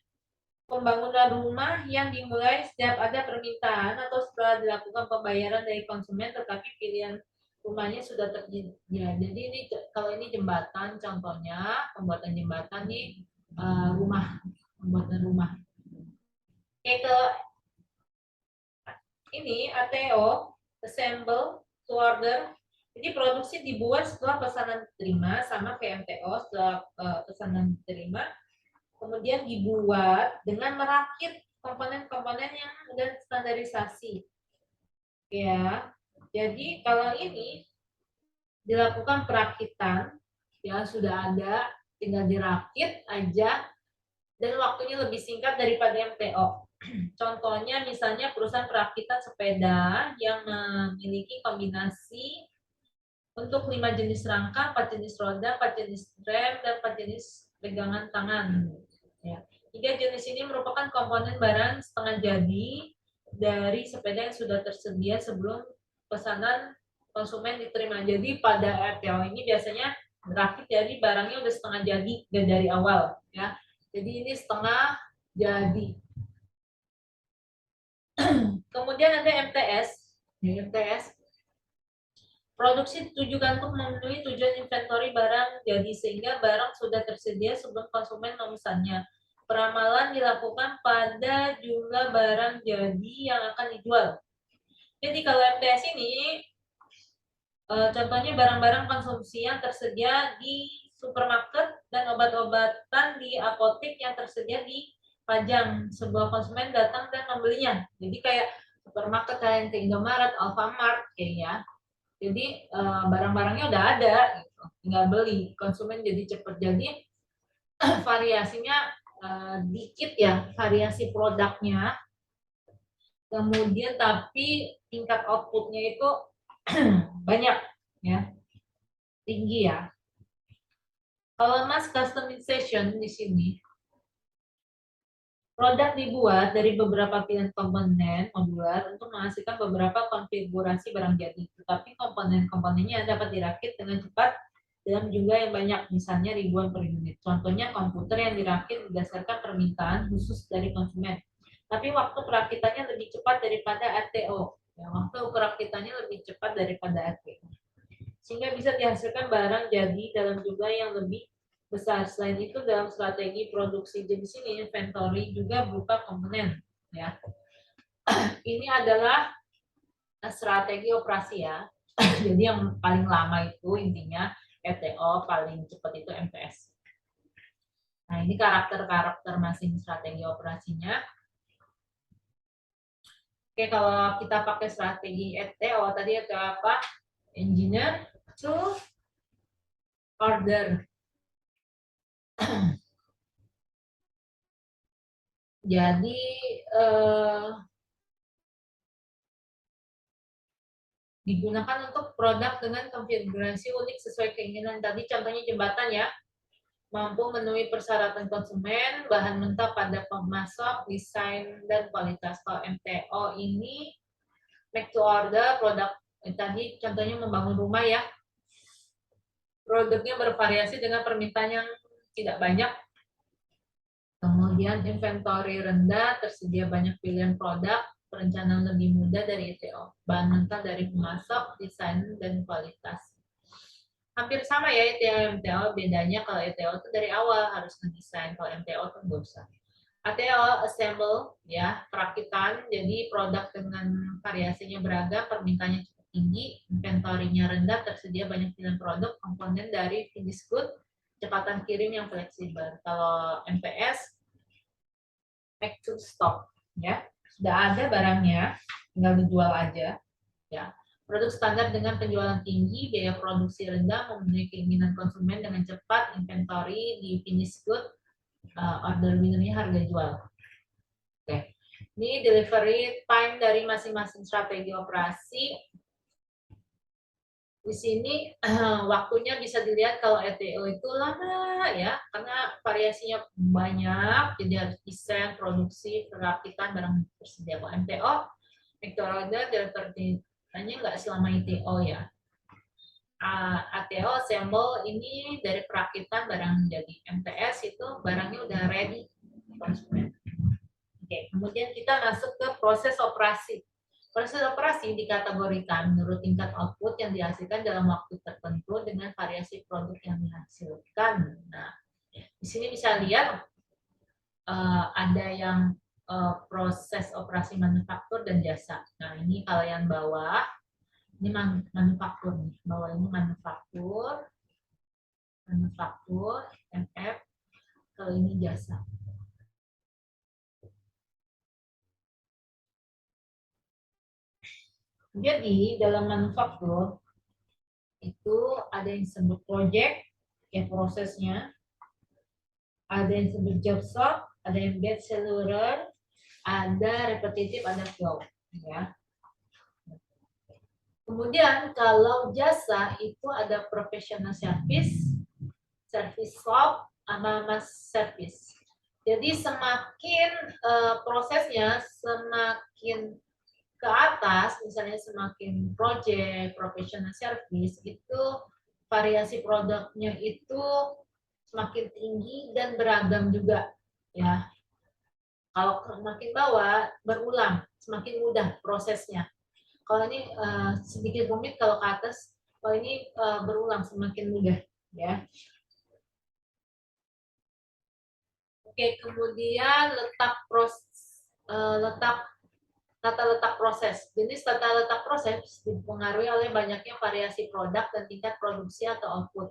[SPEAKER 1] pembangunan rumah yang dimulai setiap ada permintaan atau setelah dilakukan pembayaran dari konsumen tetapi pilihan rumahnya sudah tersedia. Jadi ini kalau ini jembatan contohnya, pembuatan jembatan nih pembuatan rumah. Oke, ke ini ATO, assemble to order. Jadi produksi dibuat setelah pesanan diterima, sama kayak MTO, setelah pesanan diterima, kemudian dibuat dengan merakit komponen-komponen yang sudah standarisasi. Ya, jadi kalau ini dilakukan perakitan, ya sudah ada, tinggal dirakit aja, dan waktunya lebih singkat daripada MTO. Contohnya misalnya perusahaan perakitan sepeda yang memiliki kombinasi untuk 5 jenis rangka, 4 jenis roda, 4 jenis rem, dan 4 jenis pegangan tangan. Ya. 3 jenis ini merupakan komponen barang setengah jadi dari sepeda yang sudah tersedia sebelum pesanan konsumen diterima. Jadi pada RTO ini biasanya rakit jadi barangnya udah setengah jadi dari awal. Ya. Jadi ini setengah jadi. Kemudian ada MTS. MTS produksi ditujukan untuk memenuhi tujuan inventory barang jadi sehingga barang sudah tersedia sebelum konsumen memesannya. Peramalan dilakukan pada jumlah barang jadi yang akan dijual. Jadi kalau MTS ini contohnya barang-barang konsumsi yang tersedia di supermarket dan obat-obatan di apotek yang tersedia di pajang. Sebuah konsumen datang dan membelinya. Jadi kayak supermarket kayak Indomaret, Alfamart kayaknya. Jadi barang-barangnya udah ada, gitu. Tinggal beli. Konsumen jadi cepat. Jadi variasinya dikit ya, variasi produknya. Kemudian tapi tingkat outputnya itu banyak, ya, tinggi ya. Kalau mass customization di sini, produk dibuat dari beberapa pilihan komponen modular untuk menghasilkan beberapa konfigurasi barang jadi. Tetapi komponen-komponennya dapat dirakit dengan cepat dalam jumlah yang banyak, misalnya ribuan per unit. Contohnya komputer yang dirakit berdasarkan permintaan khusus dari konsumen. Tapi waktu perakitannya lebih cepat daripada RTO. Ya, waktu perakitannya lebih cepat daripada RTO. Sehingga bisa dihasilkan barang jadi dalam jumlah yang lebih besar. Selain itu dalam strategi produksi jenis ini inventory juga berupa komponen. Ya, ini adalah strategi operasi ya. Jadi yang paling lama itu intinya RTO, paling cepat itu MTS. Nah ini karakter-karakter masing strategi operasinya. Oke, kalau kita pakai strategi RTO tadi itu apa? Engineer to order. Jadi digunakan untuk produk dengan konfigurasi unik sesuai keinginan. Tadi contohnya jembatan ya, mampu memenuhi persyaratan konsumen, bahan mentah pada pemasok, desain, dan kualitas. Kalau MTO ini make to order, produk tadi contohnya membangun rumah ya, produknya bervariasi dengan permintaan yang tidak banyak. Kemudian inventory rendah, tersedia banyak pilihan produk, perencanaan lebih mudah dari ETO. Bahan mentah dari pemasok, desain, dan kualitas. Hampir sama ya ETO MTO, bedanya kalau ETO itu dari awal harus ngedesain, kalau MTO itu nggak usah. ATO assemble ya, perakitan, jadi produk dengan variasinya beragam, permintaannya cukup tinggi, inventory-nya rendah, tersedia banyak pilihan produk, komponen dari finished good, kecepatan kirim yang fleksibel. Kalau MPS make to stock ya, sudah ada barangnya, tinggal dijual aja ya. Produk standar dengan penjualan tinggi, biaya produksi rendah, memenuhi keinginan konsumen dengan cepat, inventory di finish good, order winnernya harga jual. Oke, ini delivery time dari masing-masing strategi operasi. Di sini waktunya bisa dilihat kalau ETO itu lama ya, karena variasinya banyak, jadi harus desain, produksi, perakitan barang tersedia. Kalau MTO, order delivery-nya nggak selama ETO ya. ATO, assemble ini dari perakitan barang jadi. MTS itu barangnya udah ready konsumen. Oke, kemudian kita masuk ke proses operasi. Proses operasi dikategorikan menurut tingkat output yang dihasilkan dalam waktu tertentu dengan variasi produk yang dihasilkan. Nah, di sini bisa lihat ada yang proses operasi manufaktur dan jasa. Nah, ini kalau yang bawah, ini manufaktur. Bawah ini manufaktur, MF, kalau ini jasa. Jadi dalam manufaktur itu ada yang disebut project, ya prosesnya, ada yang disebut job shop, ada yang get cellular, ada repetitif, ada flow. Ya. Kemudian kalau jasa itu ada professional service, service shop, sama mass service. Jadi semakin prosesnya semakin ke atas, misalnya semakin project, professional service, itu variasi produknya itu semakin tinggi dan beragam juga, ya. Kalau semakin bawah, berulang, semakin mudah prosesnya. Kalau ini sedikit rumit, kalau ke atas, kalau ini berulang, semakin mudah, ya. Oke, kemudian tata letak proses. Jenis tata letak proses dipengaruhi oleh banyaknya variasi produk dan tingkat produksi atau output.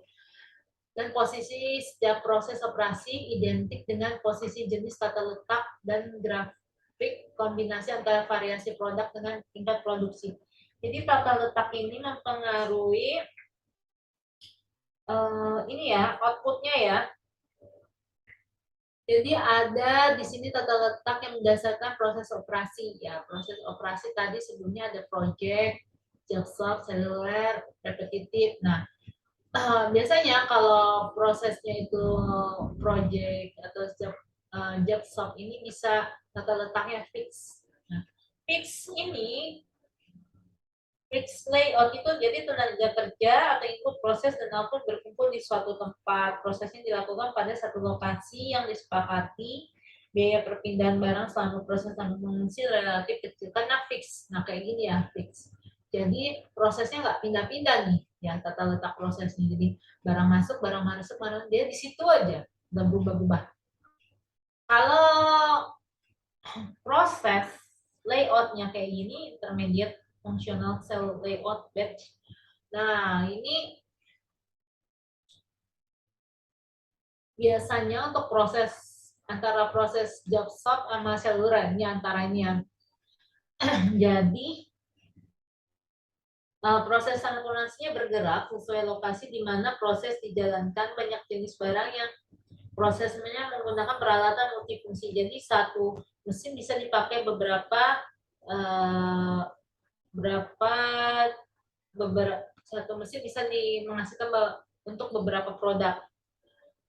[SPEAKER 1] Dan posisi setiap proses operasi identik dengan posisi jenis tata letak dan grafik kombinasi antara variasi produk dengan tingkat produksi. Jadi tata letak ini mempengaruhi ini ya, outputnya ya. Jadi ada di sini tata letak yang berdasarkan proses operasi ya. Proses operasi tadi sebelumnya ada project, job shop, seluler, repetitif. Nah, biasanya kalau prosesnya itu project atau job shop ini bisa tata letaknya fix. Nah, fix ini fix layout itu jadi tenaga kerja atau input proses dan output berkumpul di suatu tempat. Prosesnya dilakukan pada satu lokasi yang disepakati. Biaya perpindahan barang selama proses transformasi relatif kecil karena fix. Nah kayak gini ya fix. Jadi prosesnya nggak pindah-pindah nih, ya tata letak prosesnya. Jadi barang masuk, barang dia di situ aja, nggak berubah-ubah. Kalau proses layoutnya kayak gini, intermediate functional cell layout batch. Nah, ini biasanya untuk proses antara proses job shop sama seluler ini antara ini ya. Jadi proses transformasinya bergerak sesuai lokasi di mana proses dijalankan. Banyak jenis barang yang prosesnya menggunakan peralatan multifungsi. Jadi satu mesin bisa dipakai beberapa satu mesin bisa menghasilkan untuk beberapa produk.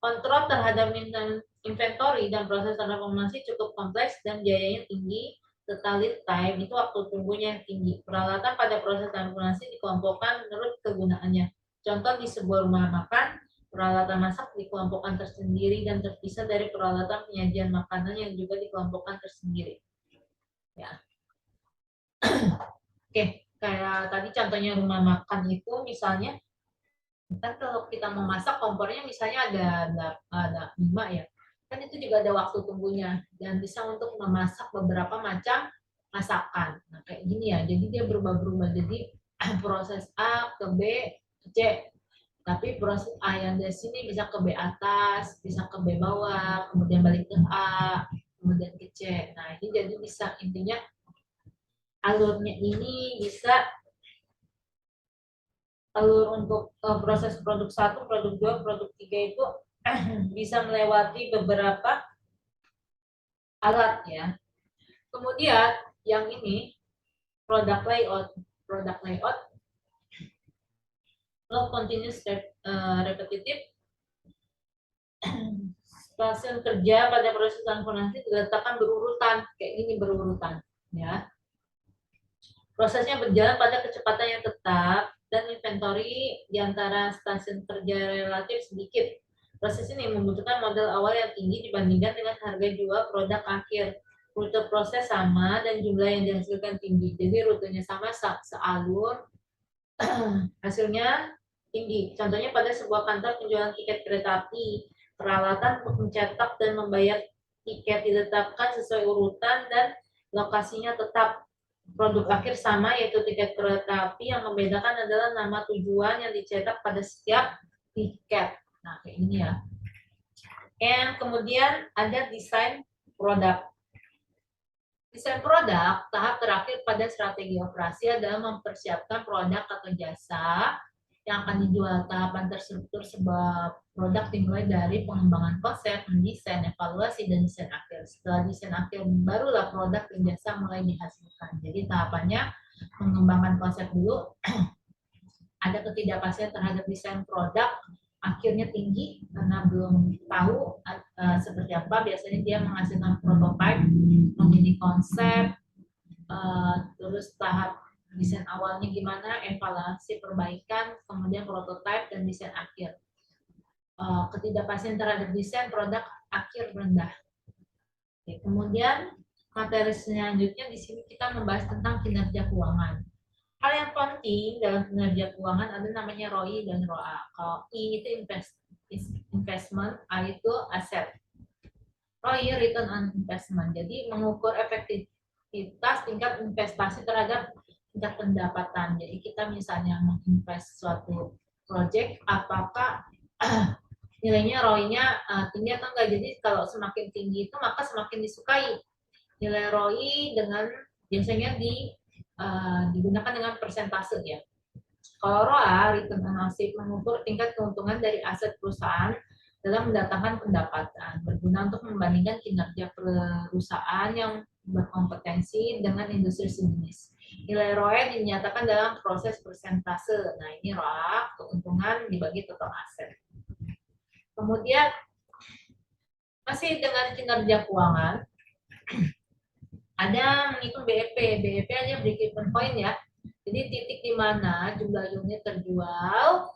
[SPEAKER 1] Kontrol terhadap inventory dan proses transformasi cukup kompleks dan biayanya tinggi, serta lead time itu waktu tunggunya yang tinggi. Peralatan pada proses transformasi dikelompokkan menurut kegunaannya. Contoh di sebuah rumah makan, peralatan masak dikelompokkan tersendiri dan terpisah dari peralatan penyajian makanan yang juga dikelompokkan tersendiri. Ya. Oke, kayak tadi contohnya rumah makan itu misalnya kan kalau kita mau masak kompornya misalnya ada 5 ya, kan itu juga ada waktu tunggunya dan bisa untuk memasak beberapa macam masakan. Nah kayak gini ya, jadi dia berubah-berubah. Jadi proses A ke B ke C, tapi proses A yang dari sini bisa ke B atas, bisa ke B bawah, kemudian balik ke A, kemudian ke C. Nah ini jadi bisa intinya alurnya ini bisa alur untuk proses produk 1, produk 2, produk 3 itu bisa melewati beberapa alat ya. Kemudian yang ini product layout. Product layout low continuous repetitive stasiun kerja pada proses transformasi diletakkan berurutan kayak ini berurutan ya. Prosesnya berjalan pada kecepatan yang tetap dan inventory di antara stasiun kerja relatif sedikit. Proses ini membutuhkan modal awal yang tinggi dibandingkan dengan harga jual produk akhir. Rute proses sama dan jumlah yang dihasilkan tinggi. Jadi rutenya sama, sealur, hasilnya tinggi. Contohnya pada sebuah kantor penjualan tiket kereta api, peralatan untuk mencetak dan membayar tiket diletakkan sesuai urutan dan lokasinya tetap. Produk akhir sama yaitu tiket kereta api, yang membedakan adalah nama tujuan yang dicetak pada setiap tiket. Nah, kayak ini ya. Dan kemudian ada desain produk. Desain produk, tahap terakhir pada strategi operasi adalah mempersiapkan produk atau jasa yang akan dijual. Tahapan terstruktur sebuah produk dimulai dari pengembangan konsep, mendesain, evaluasi, dan desain akhir. Setelah desain akhir, barulah produk dan jasa mulai dihasilkan. Jadi tahapannya mengembangkan konsep dulu, ada ketidakpastian terhadap desain produk, akhirnya tinggi karena belum tahu seperti apa. Biasanya dia menghasilkan prototipe, memilih konsep, terus tahap desain awalnya gimana, evaluasi perbaikan, kemudian prototipe dan desain akhir. Ketidakpastian terhadap desain produk akhir rendah. Oke, kemudian materi selanjutnya di sini kita membahas tentang kinerja keuangan. Hal yang penting dalam kinerja keuangan ada namanya ROI dan ROA. Kalau I itu investment, A itu aset. ROI return on investment. Jadi mengukur efektivitas tingkat investasi terhadap tingkat pendapatan. Jadi kita misalnya menginvest suatu project, apakah nilainya ROI-nya tinggi atau enggak. Jadi kalau semakin tinggi itu maka semakin disukai. Nilai ROI dengan biasanya digunakan dengan persentase ya. Kalau ROA, return on asset, mengukur tingkat keuntungan dari aset perusahaan dalam mendatangkan pendapatan, berguna untuk membandingkan kinerja perusahaan yang berkompetensi dengan industri sejenis. Nilai ROE dinyatakan dalam proses persentase. Nah, ini ROA, keuntungan dibagi total aset. Kemudian masih dengan kinerja keuangan, ada menghitung BEP. BEP aja break-even point ya. Jadi titik di mana jumlah unit terjual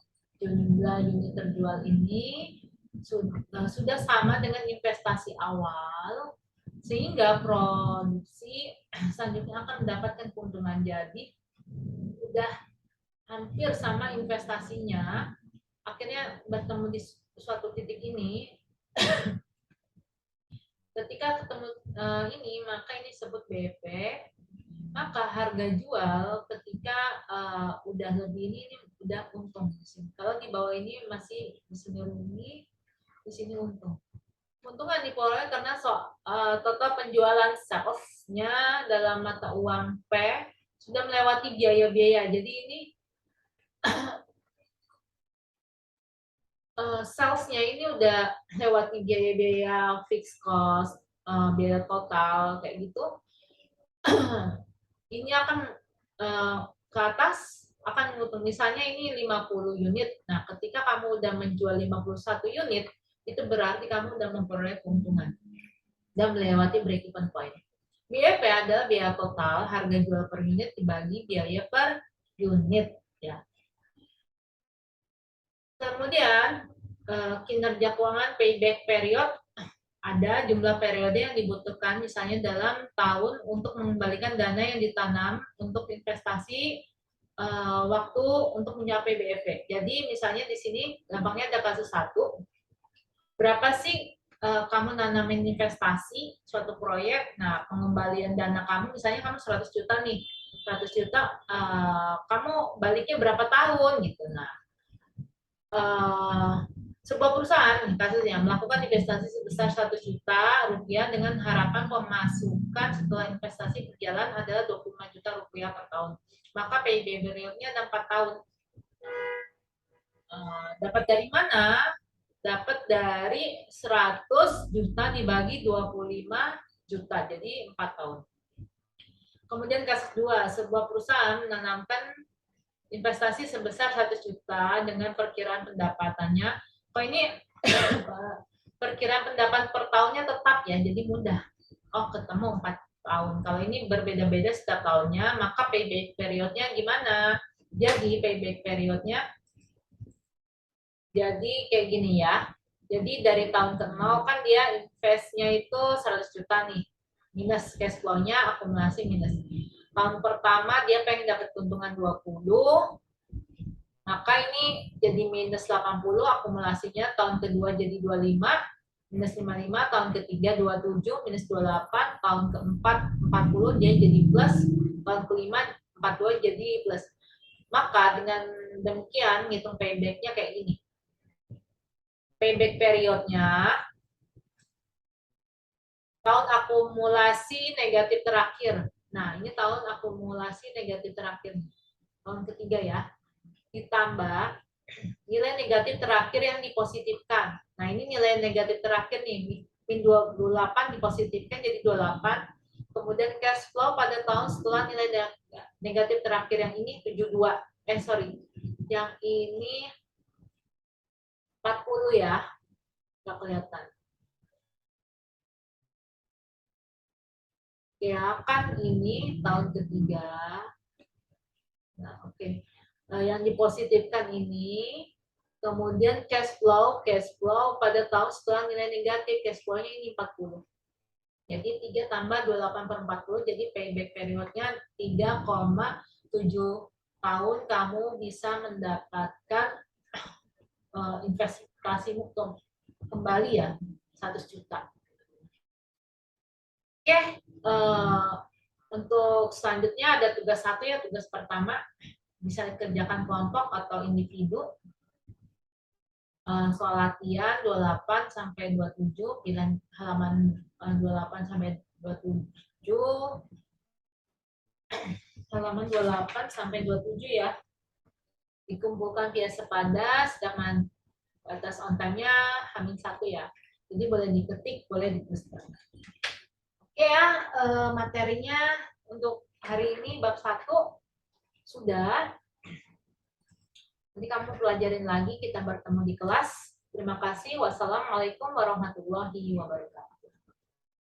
[SPEAKER 1] ini sudah sama dengan investasi awal, sehingga produksi selanjutnya akan mendapatkan keuntungan. Jadi sudah hampir sama investasinya, akhirnya bertemu di suatu titik ini. Ketika ketemu ini, maka ini disebut BEP. Maka harga jual ketika udah lebih ini udah untung. Kalau di bawah ini masih di sini rugi, di sini untung. Keuntungan diperoleh karena total penjualan sales-nya dalam mata uang P sudah melewati biaya-biaya. Jadi ini sales-nya ini udah lewati biaya-biaya fixed cost, biaya total kayak gitu. Ini akan ke atas akan untung. Misalnya ini 50 unit. Nah, ketika kamu udah menjual 51 unit, itu berarti kamu udah memperoleh keuntungan dan melewati break even point. BEP adalah biaya total, harga jual per unit dibagi biaya per unit ya. Kemudian kinerja keuangan payback period, ada jumlah periode yang dibutuhkan misalnya dalam tahun untuk mengembalikan dana yang ditanam untuk investasi waktu untuk mencapai BEP. Jadi misalnya di sini gampangnya ada kasus satu, berapa sih kamu nanamin investasi suatu proyek, nah pengembalian dana kamu misalnya kamu 100 juta nih, 100 juta kamu baliknya berapa tahun gitu. Nah sebuah perusahaan kasusnya melakukan investasi sebesar 1 juta rupiah dengan harapan pemasukan setelah investasi berjalan adalah 25 juta rupiah per tahun. Maka payback periodnya ada 4 tahun. Dapat dari mana? Dapat dari 100 juta dibagi 25 juta, jadi 4 tahun. Kemudian kasus 2, sebuah perusahaan menanamkan investasi sebesar 100 juta dengan perkiraan pendapatannya. Kalau ini perkiraan pendapatan per tahunnya tetap ya, jadi mudah. Oh, ketemu 4 tahun. Kalau ini berbeda-beda setiap tahunnya, maka payback periodnya gimana? Jadi payback periodnya jadi kayak gini ya. Jadi dari tahun ke-0 kan dia investnya itu 100 juta nih. Minus cash flow-nya akumulasi minus. Tahun pertama dia pengen dapat keuntungan 20, maka ini jadi minus 80 akumulasinya, tahun kedua jadi 25, minus 55, tahun ketiga 27, minus 28, tahun keempat 40 dia jadi plus, tahun kelima 42 jadi plus. Maka dengan demikian ngitung payback-nya kayak gini. Payback periodnya tahun akumulasi negatif terakhir. Nah, ini tahun akumulasi negatif terakhir. Tahun ketiga ya. Ditambah nilai negatif terakhir yang dipositifkan. Nah, ini nilai negatif terakhir nih, min 28 dipositifkan jadi 28, Kemudian cash flow pada tahun setelah nilai negatif terakhir yang ini 72. Yang ini 40 ya. Nggak kelihatan. Ya kan ini tahun ketiga. Nah, oke. Yang dipositifkan ini, kemudian cash flow pada tahun setelah nilai negatif, cash flow-nya ini 40. Jadi 3 tambah 28 per 40, jadi payback periodnya 3,7 tahun kamu bisa mendapatkan investasimu kembali ya, 100 juta. Oke, untuk selanjutnya ada tugas 1 ya, tugas pertama bisa dikerjakan kelompok atau individu. Soal latihan 28 sampai 27, pilihan halaman 28 sampai 27, halaman 28 sampai 27 ya. Dikumpulkan via sepada, sedangkan batas on time-nya -1 ya. Jadi boleh diketik, boleh dituliskan. Oke ya, materinya untuk hari ini bab 1 sudah. Nanti kamu pelajarin lagi, kita bertemu di kelas. Terima kasih. Wassalamualaikum warahmatullahi wabarakatuh.